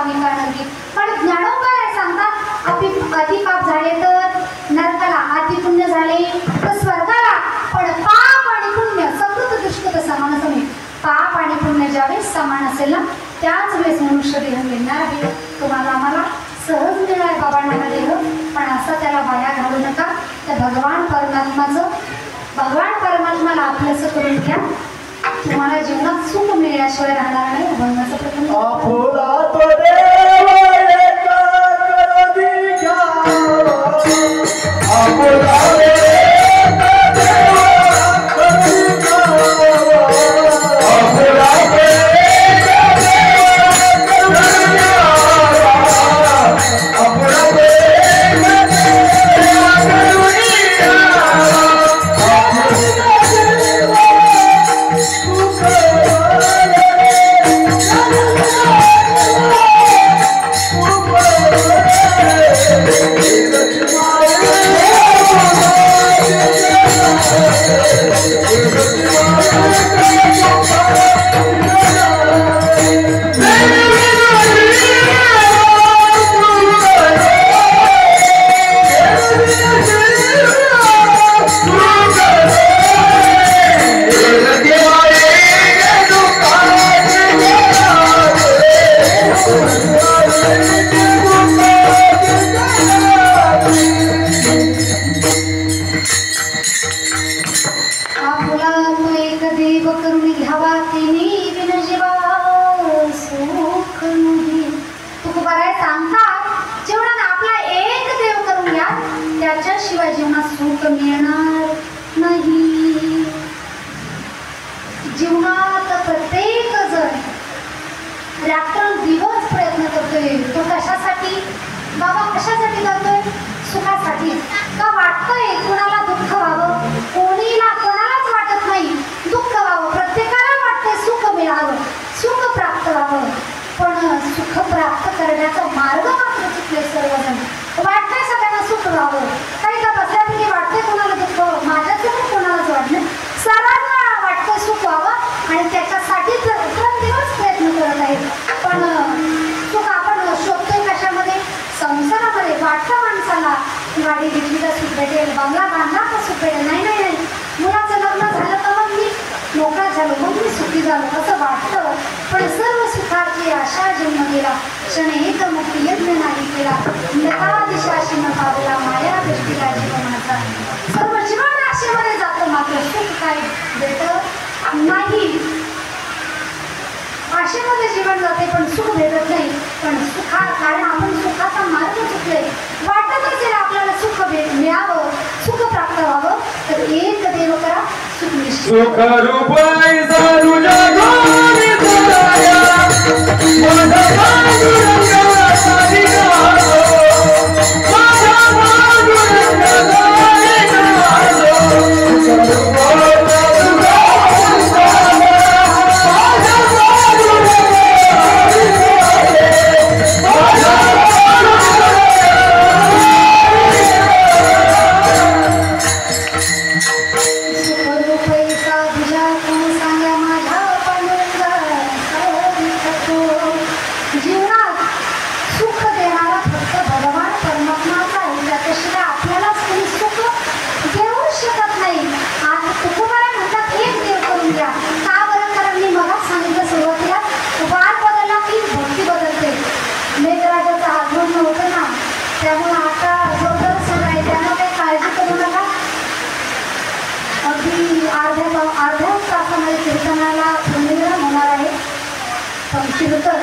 भाविका नरकी. पण ज्ञानोबा सांगतात अति पाप झाले तर नरकाला, अति पुण्य झाले तर स्वर्गाला. पण पाप आणि पुण्य सकृत दुष्कृत समान समी. पाप आणि पुण्य ज्यावेळेस समान असेल ना त्याच वेळेस मनुष्य देह मिळणार आहे. तुम्हाला आम्हाला सहज मिळणार बाबा नाना देह, पण असं त्याला वाया घालू नका. त्या भगवान परमात्माला आपलंसं करून घ्या. तुम्हाला जीवनात सुख मिळण्याशिवाय राहणार नाही. अभंगाचं प्रकरण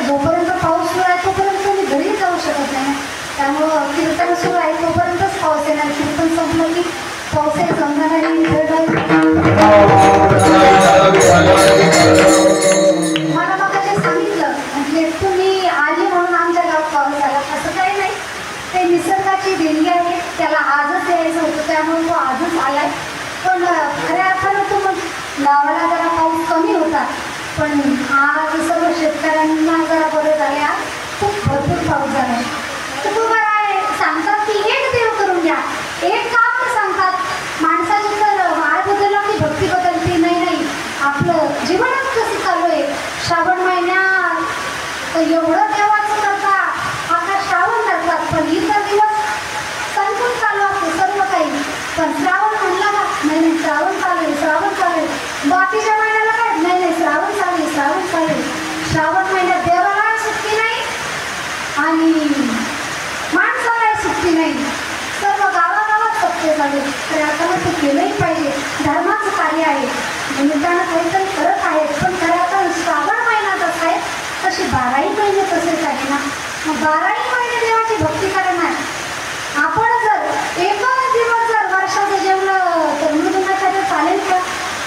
जोपर्यंत पाऊस सुरू आहे तोपर्यंत तुम्ही घरी जाऊ शकत नाही. त्यामुळं कीर्तन सुरू आहे तोपर्यंतच पाऊस येणार. कीर्तन संपलं की पाऊस आहे जमणार आणि मला मग ते सांगितलं म्हणजे तुम्ही आली म्हणून आमच्या गावात पाऊस आला असं काही नाही. ते निसर्गाची देणगी आहे. त्याला आजच यायचं होतं त्यामुळे तो आजच आलाय. पण खऱ्या अर्थानं तो मग गावाला जरा पाऊस कमी होता. पण आज सर्व शेतकऱ्यांना जरा बरं झाले. आज खूप भरपूर पाऊस झाला. तुकोबा राय सांगतात की एक देव करून घ्या. एक काम सांगतात माणसाची तर माळ बदलला की भक्ती बदलते. नाही आपलं जीवनच कसं चालू आहे. श्रावण महिन्यात एवढं देवाचं करता आणि माणसाला सुट्टी नाही. सर्व गावागावात सत्य झाले तर आता ते केलंही पाहिजे. धर्माचं कार्य आहे, निमित्तानं काहीतरी करत आहेत. पण खरं आता श्रावण महिना जसा आहे तशी 12ही महिने तसेच आहे ना. मग 12ही महिने देवाची भक्ती करणार. आपण जर एकच दिवस जर वर्षाचं जेवलं तर मृदुंगाचार्य चालेल का?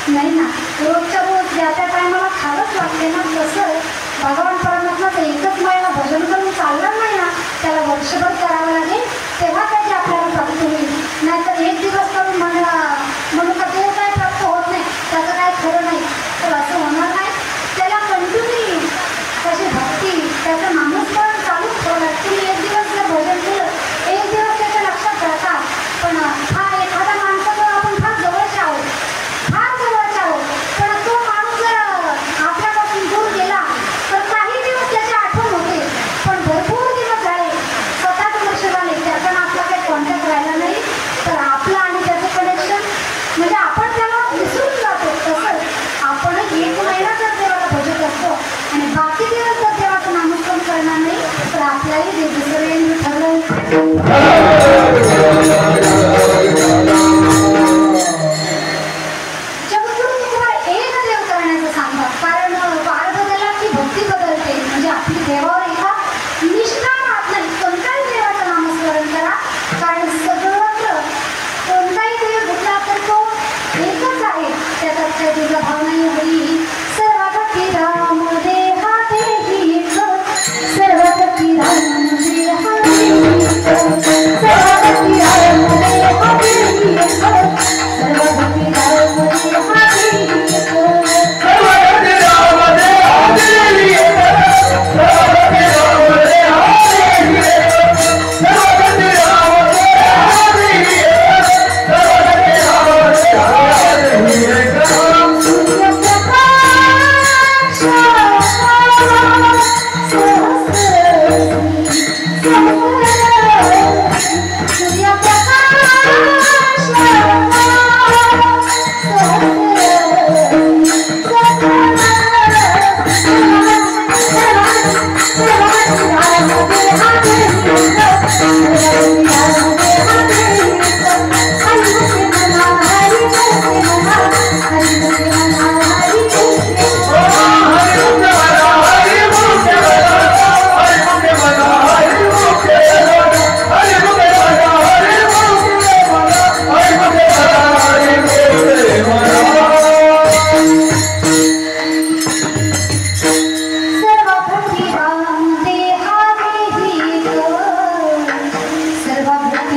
नाही ना. रोजच्या रोज ज्या त्या टायमाला खावंच लागते ना. तसं भगवान परमात्माचं एकच महिना भजन करून चालणार नाही ना. त्याला वर्षभर करावं लागेल, तेव्हा त्याची आपल्याला प्राप्ती होईल. नाहीतर एक दिवस करून म्हणून का देव काय प्राप्त होत नाही, त्याचं काय खरं नाही. तर असं होणार नाही. त्याला कंटिन्यू त्याची भक्ती, त्याचं नामस्मरण चालूच ठेवलं. तुम्ही एक दिवस जर भजन केलं, एक दिवस त्याच्या लक्षात राहतात. पण हा एखादा माणसाजवळ आपण फार जवळचे आहोत, फार जवळचे आहोत, पण तो माणूस जर आपल्यापासून दूर गेला तर काही दिवस त्याची आठवण होते. पण भरपूर दिवस झाले, 7-8 वर्ष झाले, त्याचा आपला काही कॉन्टॅक्ट राहिला नाही. तर आपलं आणि त्याचं कनेक्शन म्हणजे आपण त्याला विसरून जातो. तसंच आपण 1 महिना जर देवाला भजत असतो आणि बाकी दिवस जर देवाचं नामस्मरण करणार नाही तर आपल्याही देव विसरेल ठरलं. जगद्गुरु तुम्हाला एक देव करण्याचं सांगतात. कारण वार बदलला की भक्ती बदलते. म्हणजे आपली देवावर एका निष्ठा राहत नाही. कोणत्याही देवाचं नामस्मरण करा, कारण सर्वत्र कोणताही देव घेतला तर तो एकच आहे. त्याच्यात काही तुझा भाव नाही. हरी सर्वभक्ती राम देहा देही सर्वभक्ती राम देहा देही सर्वभक्ती राम देहा देही सर्वभक्ती राम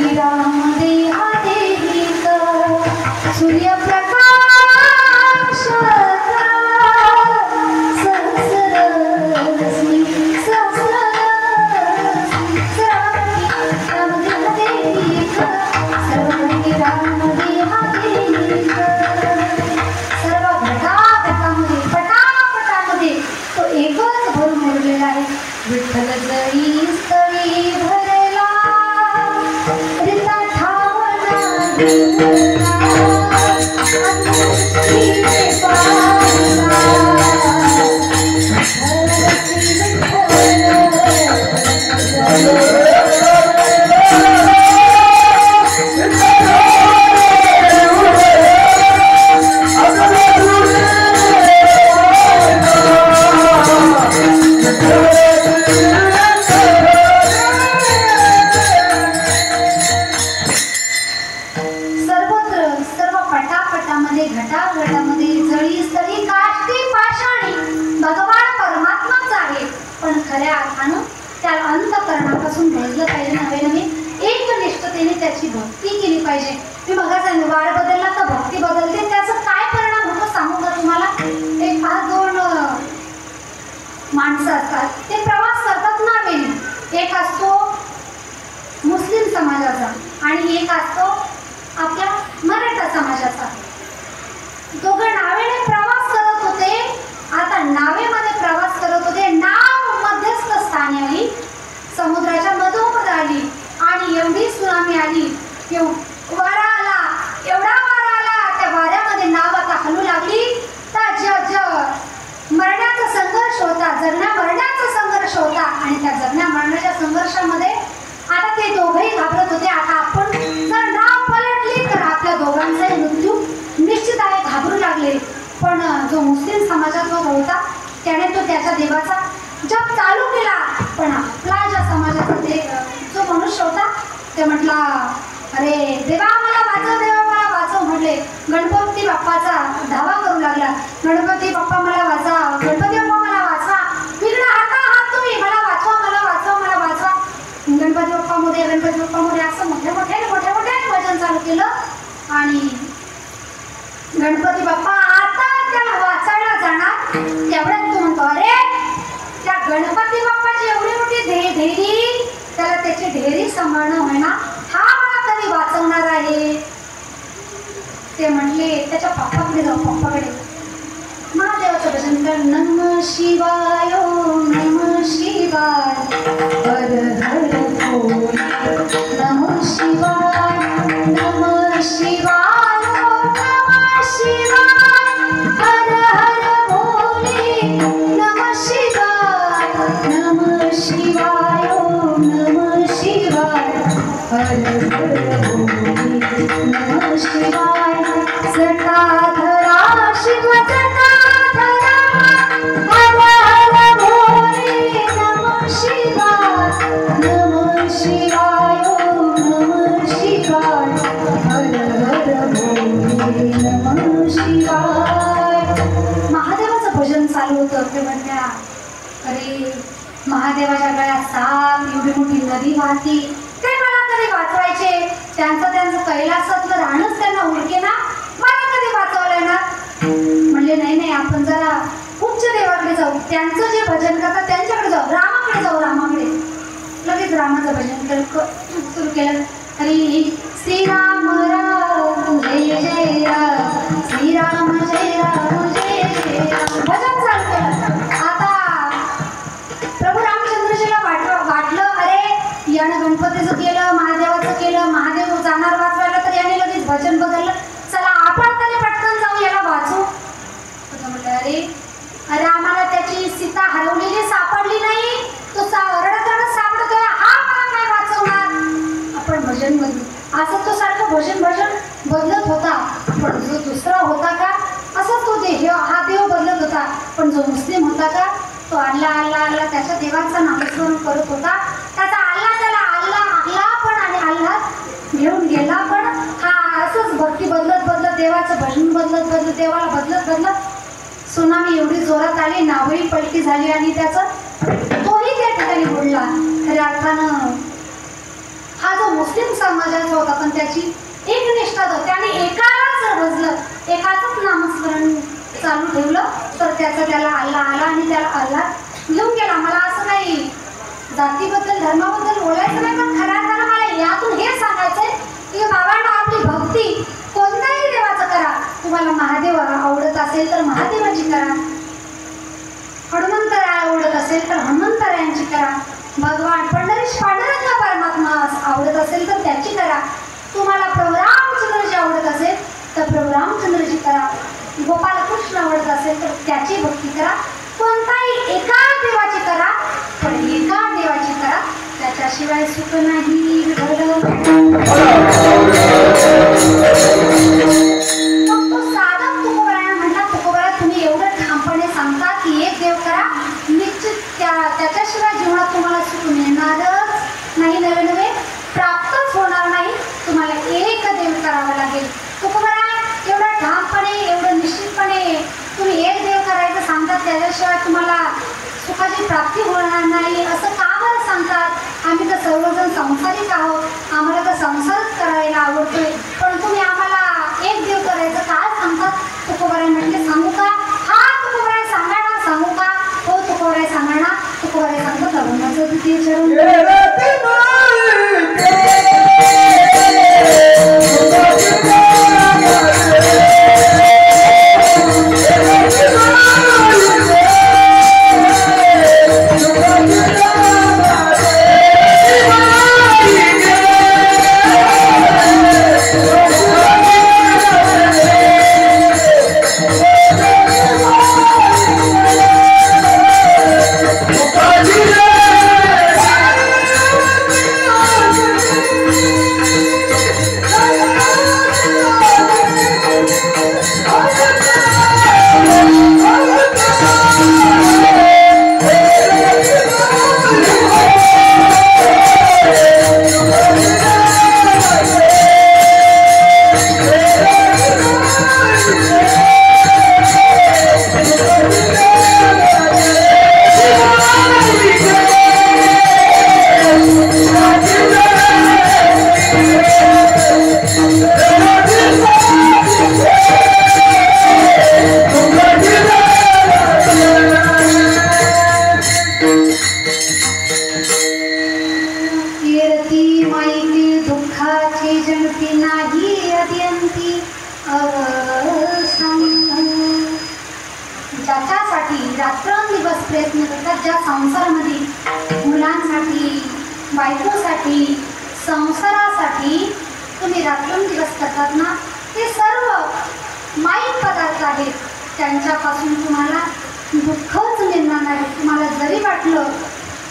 देहा समुद्राच्या मधोमध आली आणि एवढी सुनामी आली की वारा आला, एवढा वारा आला, त्या वाऱ्यामध्ये नाव आता हलू लागली. तर मरण्याचा संघर्ष होता, जगण्या मरण्याचा संघर्ष होता आणि त्या जगण्या मरण्याच्या समाजात होता, त्याने तो त्याच्या देवाचा जप चालू केला. पण आपला ज्या समाजाचा जो मनुष्य होता ते म्हटला, अरे देवा मला वाचव, देवा मला वाचव म्हटले. गणपती बाप्पाचा धावा करू लागला, गणपती बाप्पा मला वाचा, गणपती बाप्पा मला वाचवा, इकडे हात तुम्ही, मला वाचवा, मला वाचवा, मला वाचवा. गणपती बाप्पा मध्ये, गणपती बाप्पा मध्ये असं मोठ्या मोठ्या भजन चालू केलं. आणि गणपती बाप्पा आता त्याला वाचायला जाणार, तेवढ्यात तो म्हणतो, अरे त्या गणपती बाप्पाची एवढी मोठी ढेरी, त्याला त्याची ढेरी सांभाळणं होईना, हा मला कधी वाचवणार आहे. ते म्हटले त्याच्या पप्पाकडे जाऊ, पप्पाकडे महादेवाचं भजन कर. नम शिवाय नम शिवाय हर हर भोले, नम शिवाय नम शिवाय नम शिवाय हर हर भोले, नम शिवाय नम शिवाय नम शिवाय हर हर भोले, नम शिवाय. जटाधरा शिव जटाधरा हर हर भोले, नम शिवाय नम शिवाय नम शिवाय हर हर भोले, नम शिवाय. महादेवाचं भजन चालू होतं. ते म्हणल्या, अरे महादेवाच्या गळ्यात साप, एवढी मोठी नदी वाहती, ते मला कधी वाचवायचे. त्यांचं कैलासातलं राहणंच त्यांना उडके ना, मला कधी वाचवलंय ना. म्हणले नाही, आपण जरा उच्च देवाकडे जाऊ, त्यांचं जे भजन करतात त्यांच्याकडे जाऊ, रामाकडे जाऊ, रामाकडे. लगेच रामाचं भजन सुरू केलं. हरी श्रीराम राम जय जय राम, श्रीराम जय राम जय जय राम, भजन चालू केलं. आता प्रभू रामचंद्रजीला वाटलं, अरे यानं गणपतीचं केलं, महादेवाचं केलं, महादेव जाणार वाचवायला, तर याने लगेच भजन बदललं, चला आपण तरी पटकन जाऊ, याला वाचू. म्हटलं, अरे आम्हाला त्याची सीता हरवलेली सापडली नाही, तो रडत सापडतोय, हा मला काय वाचवणार, आपण भजन बदलू. असं तो सारखं भजन बदलत होता. पण जो दुसरा होता का, असं तो हा देव बदलत होता. पण जो मुस्लिम होता का, तो अल्लाह त्याच्या देवाचा नामस्मरण करत होता. त्याचा त्याला अल्लाह पण आणि अल्लाह घेऊन गेला. पण हा असंच भक्ती बदलत देवाचं भजन बदलत देवाला बदलत सुनामी एवढी जोरात आली, नावळी पलटी झाली आणि तोही त्या ठिकाणी बुडला. खऱ्या अर्थानं हा जो मुस्लिम समाजाचा होता, पण त्याची एक निष्ठा होती. त्याने एकालाच भजलं, एकाच नामस्मरण चालू ठेवलं, तर त्याला अल्लाह आला आणि त्याला अल्लाह घेऊन गेला. मला असं काही जातीबद्दल धर्माबद्दल बोलायचं नाही, पण खऱ्या अर्थानं मला यातून हे सांगायचंय की बाबांना आपली भक्ती कोणत्याही देवाचं करा. तुम्हाला महादेव आवडत असेल तर महादेवाची करा, हनुमंतराय आवडत असेल तर हनुमंतरायांची करा, भगवान पांडुरंग परमात्मा आवडत असेल तर त्याची करा, तुम्हाला प्रभू रामचंद्रजी आवडत असेल तर प्रभू रामचंद्रजी करा, गोपालकृष्ण आवडत असेल तर त्याची भक्ती करा. कोणताही एका देवाची करा, पण एका देवाची करा, त्याच्याशिवाय सुख नाही. मग तो साधक तुकोबारायण म्हटला, तुकोबारा तुम्ही एवढं ठामपणे सांगता की एक देव करा, निश्चित त्याच्याशिवाय जीवनात तुम्हाला सुख मिळणारच नाही, नवे प्राप्तच होणार नाही, तुम्हाला एक देव करावा लागेल. तुकोबारायण एवढं ठामपणे, एवढं निश्चितपणे तुम्ही एक देव करायचं सांगतात, त्याच्याशिवाय तुम्हाला सुखाची प्राप्ती होणार नाही असं का बरं सांगतात? आम्ही तर सर्वजण संसारिक आहोत, आम्हाला तर संसारच करायला आवडतोय, पण तुम्ही आम्हाला एक देव करायचं काय सांगतात? तुकोबारायण म्हटले, सांगू का? हा तुकोबारायण सांगा ना, सांगू का? हो तुकोबारायण सांगा ना. तुकोबारायण सांगतात, अभंगाचं द्वितीय चरण. प्रयत्न करतात, ज्या संसारामध्ये मुलांसाठी, बायकोसाठी, संसारासाठी तुम्ही रात्रंदिवस करतात ना, ते सर्व माईक पदार्थ आहेत. त्यांच्यापासून तुम्हाला दुःखच निर्माण आहे. तुम्हाला जरी वाटलं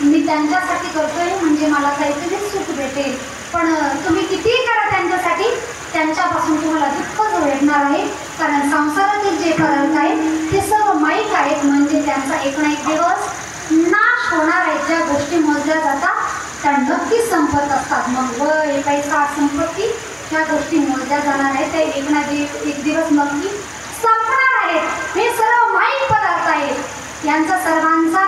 मी त्यांच्यासाठी करतोय म्हणजे मला काहीतरी सुख भेटेल, पण तुम्ही कितीही करा त्यांच्यासाठी, त्यांच्यापासून तुम्हाला दुःखच भेटणार आहे. कारण संसारातील जे पदार्थ आहेत ते सर्व माईक आहेत, म्हणजे त्यांचा एक ना एक दिवस नाश होणार आहे. ज्या गोष्टी मोजल्या जातात त्या नक्कीच संपत असतात. मग वय, पैसा, संपत्ती ह्या गोष्टी मोजल्या जाणार आहेत, त्या एक ना एक दिवस नक्की संपणार आहेत. हे सर्व माईक पदार्थ आहेत, यांचा सर्वांचा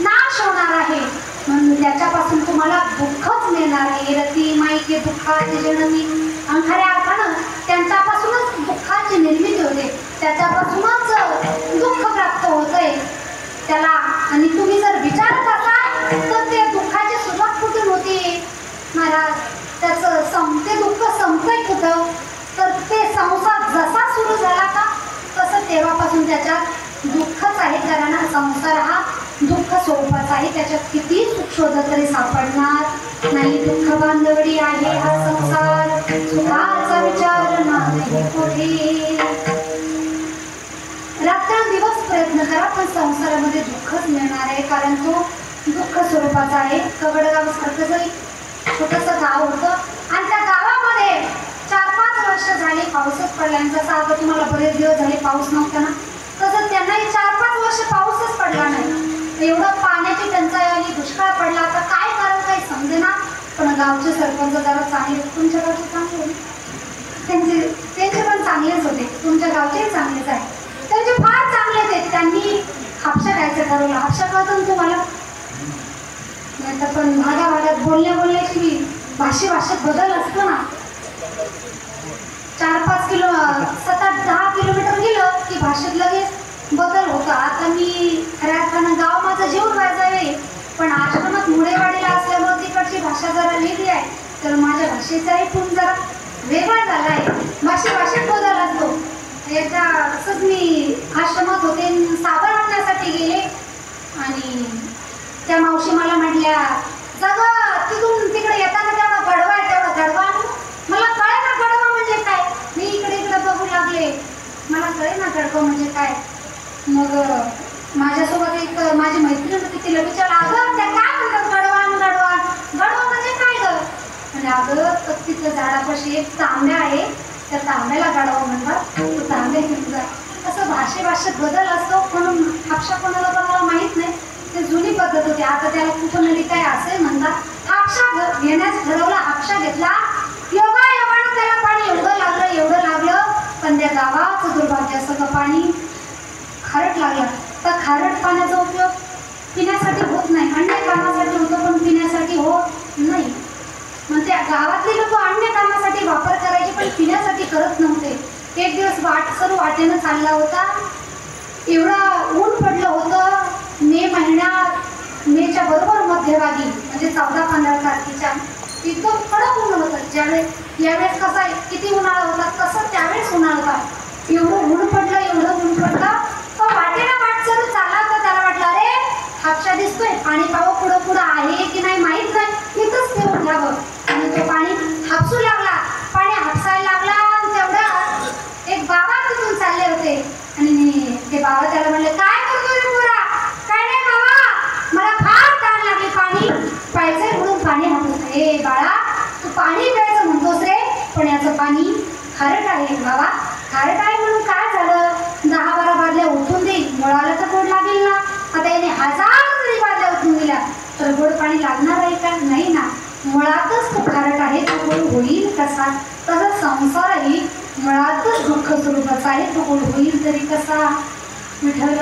नाश होणार आहे. म्हणून त्याच्यापासून तुम्हाला दुःखच मिळणार आहे. रती माईके दुःखाची जननी, खऱ्या अर्थानं त्यांच्यापासूनच दुःखाची निर्मिती होते, त्याच्यापासूनच दुःख प्राप्त होतंय त्याला. आणि तुम्ही जर विचारत असाल तर ते दुःखाची सुरुवात कुठून होती महाराज, त्याचं ते दुःख संपतंय कुठं, तर ते संसार जसा सुरू झाला का तसं तेव्हापासून त्याच्यात दुःखच आहे. कारण संसार हा दुःख स्वरूपाचा आहे, त्याच्यात किती सुख शोधत तरी सापडणार नाही. दुःख बांधवडी आहे हा संसार, सुखाचा विचार नाही कुठे. रात्रंदिवस प्रयत्न करा पण संसारामध्ये दुःखच मिळणार आहे, कारण तो दुःख स्वरूपाचा आहे. कवडगाव सारखं जरी छोटंसं गाव होतं आणि त्या गावामध्ये 4-5 वर्ष झाली पाऊसच पडल्यांचा. आता तुम्हाला बरेच दिवस झाले पाऊस नव्हता ना, तसं त्यांनाही 4-5 वर्ष पाऊसच पडला नाही. एवढं पाण्याची टंचाई आली, दुष्काळ पडला, आता काय करावं काही समजेना. पण गावचे सरपंच जरा चांगले, तुमच्या गावचे चांगले होते, त्यांचे पण चांगलेच होते, तुमच्या गावचेही चांगलेच आहे, त्यांचे फार चांगले होते. त्यांनी हापशा घ्यायचं ठरवलं. हापशा कळतं तुम्हाला, नाही तर पण भागाभागात बोलण्याची भाषेत बदल असतो ना. 4-5 किलो 7-8-10 किलोमीटर गेलं की भाषेत लगेच बदल होता. आता मी खऱ्या अर्थानं गाव माझं जीवन व्हायचं, पण आश्रमात मुळेवाडीला असल्यामुळे तिकडची भाषा जरा वेगळी आहे, तर माझ्या भाषेचाही खूप जरा वेगळा झाला आहे. भाषेत बदल असतो. एकदा असंच मी आश्रमात होते, साबण आणण्यासाठी गेले आणि त्या मावशी मला म्हटल्या, सगळं तिथून तिकडे येताना तेवढा गडवा आहे, तेवढा गडवा. मला कळे ना गडवा म्हणजे काय. मी इकडे बघू लागले, मला कळे ना गडवा म्हणजे काय. मग माझ्यासोबत एक माझी मैत्रीण होती, तिला विचारलं, अगं त्या काय म्हणतात गडवा म्हणजे काय गं. म्हणजे अगं तिथं झाडापाशी एक तांब्या आहे, त्या तांब्याला गडवा म्हणतात, तो तांब्या घेऊन जा. असं भाषेत बदल असतो. म्हणून हापशा कोणाला कोणाला माहीत नाही, ते जुनी पद्धत होती. आता त्याला कुठं नदी काय असे म्हणतात. हापशा घेण्यास ठरवला, हापशा घेतला, योगायोगानं त्याला पाणी एवढं लागलं, पण त्या गावाचं दुर्भाग्य असं पाणी खारट लागला. तर खारट पाण्याचा उपयोग पिण्यासाठी होत नाही, अन्य कामासाठी होतो पण पिण्यासाठी होत नाही. मग त्या गावातले लोक अन्य कामासाठी वापर करायचे पण पिण्यासाठी करत नव्हते. एक दिवस सर्व वाटेनं चालला होता, एवढं ऊन पडलं होतं. मेच्या बरोबर मध्यभागी म्हणजे 14-15 तारखेच्या एकदम कडक ऊन होतं. यावेळेस कसा किती उन्हाळा होता तसं त्यावेळेस उन्हाळा होता. एवढं ऊन पडलं. तो वाटेला वाट चालू चालला होता, त्याला वाटलं अरे हापशा दिसतोय, पाणी पावं पुढं आहे की नाही माहीत नाही, तिथंच ठेवून घ्यावं. आणि तो पाणी हापसू लागला, पाणी हापसायला लागला. तेवढा एक बाबा तिथून चालले होते आणि ते बाबा त्याला म्हणले, काय करतोय रे पोरा. काय नाही बाबा, मला फार ताण लागली, पाणी प्यायचंय म्हणून पाणी हापस. हे बाळा, तू पाणी प्यायचं म्हणतोस रे, पण याचं पाणी खारट आहे बाबा. खारट आहे म्हणून काय झालं, 10-12 बादल्या उठून दे, मुळाला तर गोड लागेल ना. आता याने 1000 जरी बादल्या उठून दिल्या तर गोड पाणी लागणार आहे का, नाही ना. मुळातच तो खारट आहे, तो गोड होईल कसा. तसं संसारही मुळातच दुःख स्वरूपाचा आहे, तो गोड होईल तरी कसा. विठ्ठल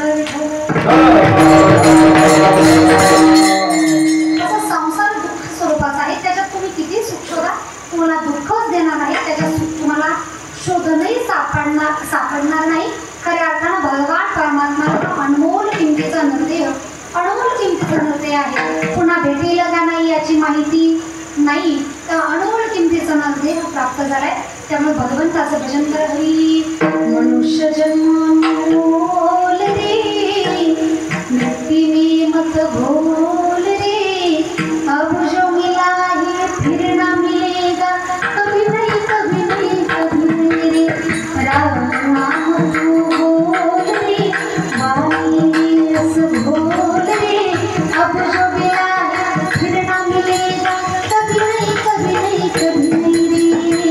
तसं संसार दुःख स्वरूपाचा आहे, सापडणार नाही. खऱ्या अर्थानं भगवान परमात्मा अनमोल किमतीचा नृत्य, अनमोल किमतीचा नृत्य आहे. पुन्हा भेटेल का नाही याची माहिती नाही, तर अनमोल किमतीचा नृत्य प्राप्त झालाय. त्यामुळे भगवंताचं भजन कर. हरी मनुष्य जन्म मोल रे, मुक्ति में मत भूल रे, अब जो मिला है फिर ना मिलेगा, कभी नहीं कभी नहीं कभी नहीं रे. राम नाम तू बोल रे, वाणी रस बोल रे, अब जो मिला है फिर ना मिलेगा, कभी नहीं कभी नहीं कभी नहीं रे.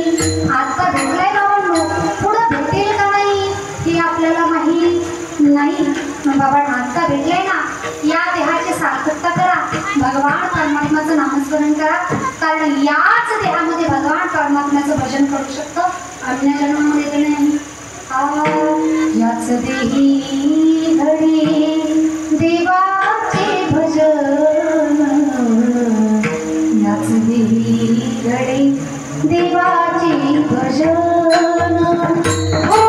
आता भेटलाय बाबांनो, पुढं भेटेल का नाही हे आपल्याला माहीत नाही. बाबा आता भेटलाय ना, या देहाची सार्थकता करा, भगवान परमात्म्याचं नामस्मरण करा. कारण याच देहामध्ये भगवान परमात्म्याचं भजन करू शकतो, अन्य जन्मामध्ये तर नाही. याच देही घडे देवाचे भजन, याच देही घडे देवाचे भजन. हो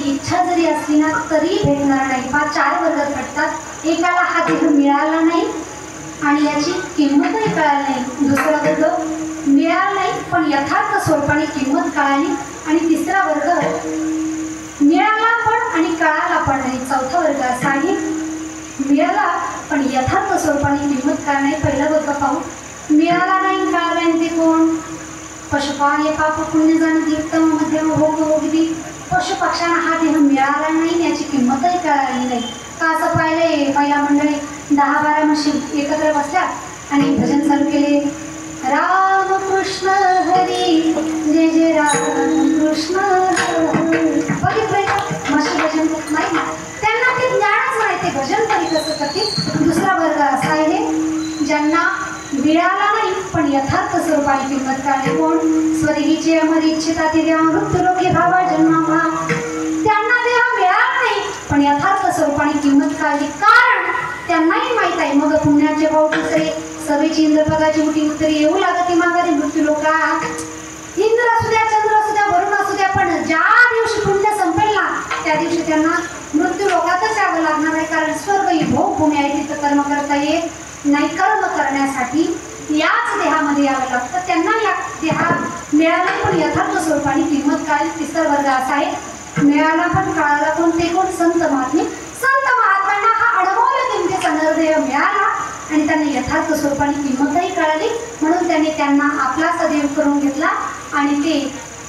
इच्छा जरी असली ना तरी भेटणार नाही. फार 4 वर्ग भेटतात. एकाला हा देह मिळाला नाही आणि याची किंमतही कळाली नाही, दुसरा वर्ग मिळाला नाही पण यथार्थ स्वरूपाने किंमत कळाली, आणि तिसरा वर्ग मिळाला पण आणि कळाला पण नाही. चौथा वर्ग असा आहे मिळाला पण यथार्थ स्वरूपाने किंमत कळाली नाही. पहिला वर्ग पाहू. मिळाला नाही कळाला नाही ते कोण? पशुपाल पाप पुण्य जाण तीर्थम मध्यम भोग भोगदी. पशु पक्ष्यांना हा देह मिळाला नाही, याची किंमतही कळाली नाही. का असं पाहिलंय? पहिला मंडळी 10-12 म्हशी एकत्र बसल्या आणि भजन चालू केले. राम कृष्ण हरी जय जय राम कृष्ण हरी. बघितलंय म्हशी भजन करत नाही, त्यांना ते ज्ञानच नाही ते भजन तरी कसं करतील. दुसरा वर्ग असा आहे ज्यांना मिळाला नाही पण यथार्थ स्वरूपाने किंमत कळाली. कोण? स्वदेहीचे अमर इच्छिता ते देवा मृत्यू लोके भावा जन्मा. त्यांना देह मिळाला नाही पण यथार्थ स्वरूपाने किंमत कळाली, कारण त्यांनाही माहीत आहे मग पुण्याचे भाऊ दुसरे सभेची इंद्रपदाची मोठी उत्तरी येऊ लागते माघारी मृत्यू लोका. इंद्र असू द्या, चंद्र असू द्या, वरुण असू द्या, पण ज्या दिवशी पुण्य संपेल ना त्या दिवशी त्यांना मृत्यू लोकातच यावं लागणार आहे. कारण स्वर्ग ही भोग भूमी आहे, तिथं कर्म करता येत नाही. कर्म करण्यासाठी याच देहामध्ये यावं लागतं. त्यांना या देहा मिळाला पण यथार्थ स्वरूपाने किंमत काय. तिसरा वर्ग असा आहे, मिळाला पण कळाला पण ते कोण? संत महात्मे. संत महात्म्यांना हा अनमोल किमतीचा नरदेह मिळाला आणि त्यांना यथार्थ स्वरूपाने किंमतही कळाली, म्हणून त्यांनी त्यांना आपलाच देव करून घेतला आणि ते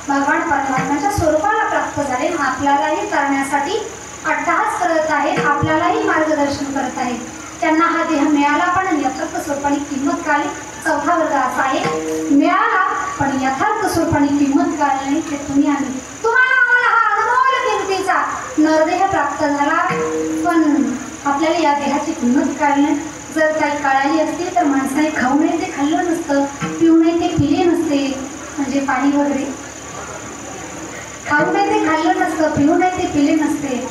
भगवान परमात्म्याच्या स्वरूपाला प्राप्त झाले. आपल्यालाही करण्यासाठी अट्टहास करत आहेत, आपल्यालाही मार्गदर्शन करत आहेत. त्यांना हा देह मिळाला पण यथार्थ स्वरूपाने किंमत कळाली. चौथा वर्ग असा आहे, मिळाला पण यथार्थ स्वरूपाने किंमत कळाली नाही. ते तुम्ही आम्ही तुम्हाला आम्हाला हा अनमोल किमतीचा नरदेह प्राप्त झाला, पण आपल्याला या देहाची किंमत कळली नाही. जर काही कळाली असती तर माणसाने खाऊ नये ते खाल्लं नसतं, पिऊ नये ते पिले नसते. म्हणजे पाणी वगैरे खाऊ नये ते खाल्लं नसतं, पिऊ नये ते पिले नसते.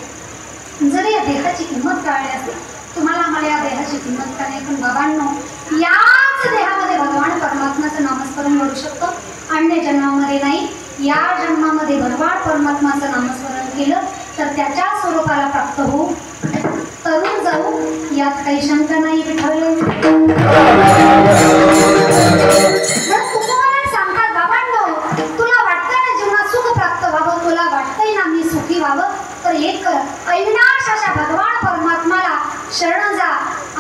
जर या देहाची किंमत कळली असते, तुम्हाला आम्हाला या देहाची किंमत कळली. पण बाबांनो, याच देहामध्ये भगवान परमात्म्याचं नामस्मरण करू शकतो, अन्य जन्मामध्ये नाही. या जन्मामध्ये भगवान परमात्म्याचं नामस्मरण केलं तर त्याच्या स्वरूपाला प्राप्त होऊ, तरुण जाऊ, यात काही शंका नाही. विठ्ठल तुम्हाला सांगतात, बाबांनो तुला वाटतंय ना जीवनात सुख प्राप्त व्हावं, तुला वाटतंय ना मी सुखी व्हावं, तर एक कर, अविनाश अशा भगवान परमात्म्याला शरण जा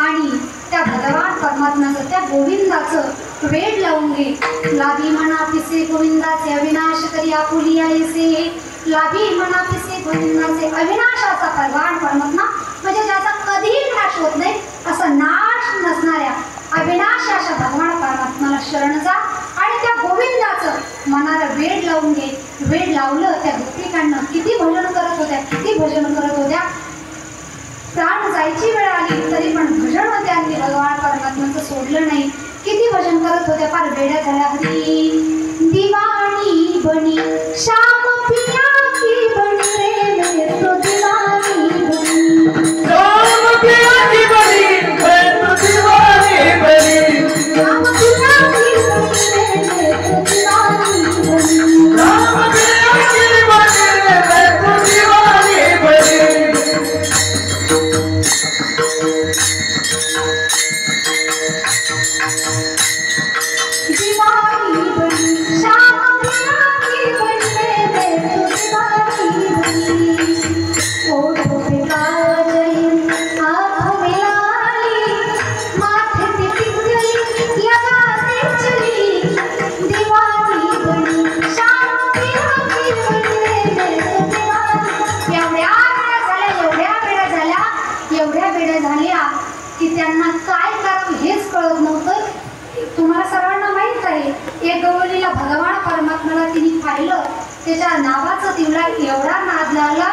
आणि त्या भगवान परमात्म्याचं, त्या गोविंदाचं वेड लावून घे. लाभी मना पिसे गोविंदाचे अविनाश करी आपुलिया येसे. लाभी मना पिसे गोविंदाचे अविनाशाचा भगवान परमात्मा म्हणजे ज्याचा कधीही नाश होत नाही, असा नाश नसणाऱ्या अविनाश अशा भगवान परमात्म्याला शरण जा आणि त्या गोविंदाचं मनाला वेड लावून घे. वेड लावलं, त्या गोपिकांना किती भजन करत होत्या, किती भजन करत होत्या. प्राण जायची वेळ आली तरी पण भजन त्यांनी भगवान परमात्म्याचं सोडलं नाही. किती भजन करत होत्या, फार वेड्या झाल्या. हरी दिवाणी बनी श्याम पिया की बनी रे, मैं तो दिवानी बनी. श्याम पिया की बनी, मैं तो दिवानी बनी. श्याम पिया की बनी रे, मैं तो दिवानी बनी. श्याम पिया की बनी रे, मैं तो दीवानी बनी. दिवानी बनी श्याम पिया की बनी रे, मैं तो दिवानी बनी. ओठों पे काजल, आँखों में लाली, माथे पे टिकुली लगाते चली. दीवानी बनी श्याम पिया की बनी रे, मैं तो दीवानी. एवढ्या वेळा झाल्या की त्यांना काय करावं हेच कळत नव्हतं. तुम्हाला सर्वांना माहीत आहे, एक गवळीला भगवान परमात्म्याला तिने पाहिलं, त्याच्या नावाचं तिला एवढा नाद लागला.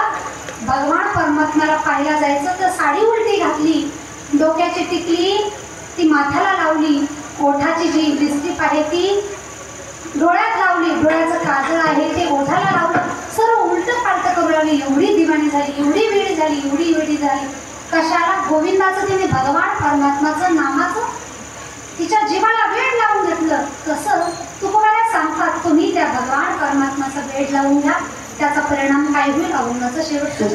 भगवान परमात्म्याला पाहायला जायचं तर साडी उलटी घातली, डोक्याची टिकली ती माथ्याला लावली, ओठाची जी लिपस्टिक आहे ती डोळ्यात लावली, डोळ्याचं काजळ आहे ते ओठाला लावलं, सर्व उलट पालट करू लागली. एवढी दिवाणी झाली, एवढी वेळी झाली, एवढी वेळी झाली. कशाला? गोविंदाचं तिने भगवान परमात्म्याचं नामाचं तिच्या जीवाला वेड लावून घेतलं. कसं? तुकोबाला सांगतात, तुम्ही त्या भगवान परमात्म्याचा वेड लावून घ्या, त्याचा परिणाम काय होईल? अभंगाचं शेवटचं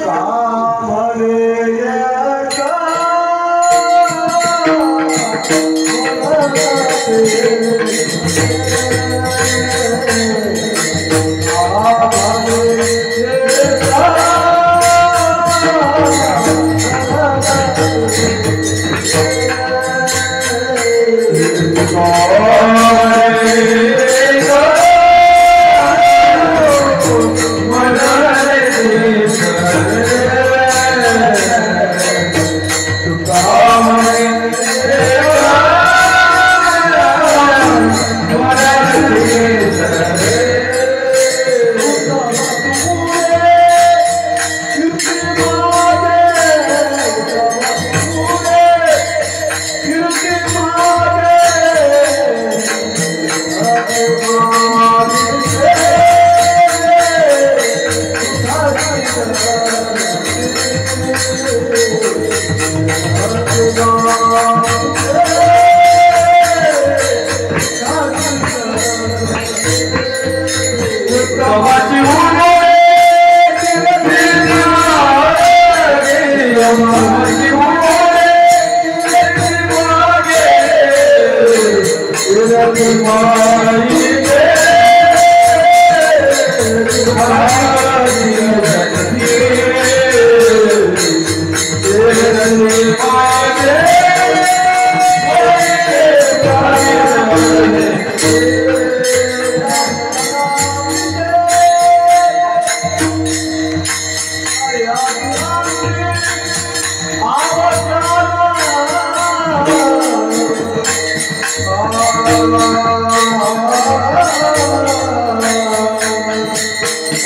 तुम्हारी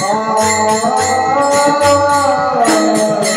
Oh